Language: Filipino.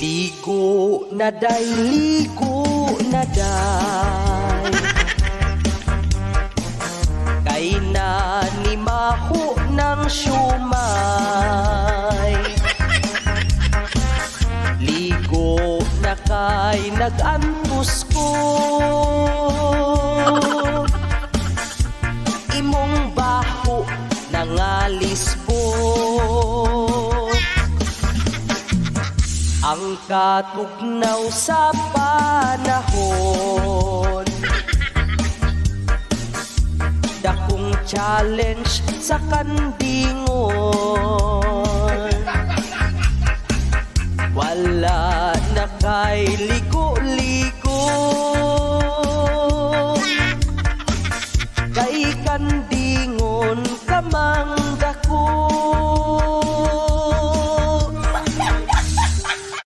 Ligo na day, ligo na day, kay nanimaho ng siyumay. Ligo na kay nag-antos ko, imong baho nangalis po. Ang katugnaw sa panahon, dakong challenge sa kandingon. Wala na kay ligo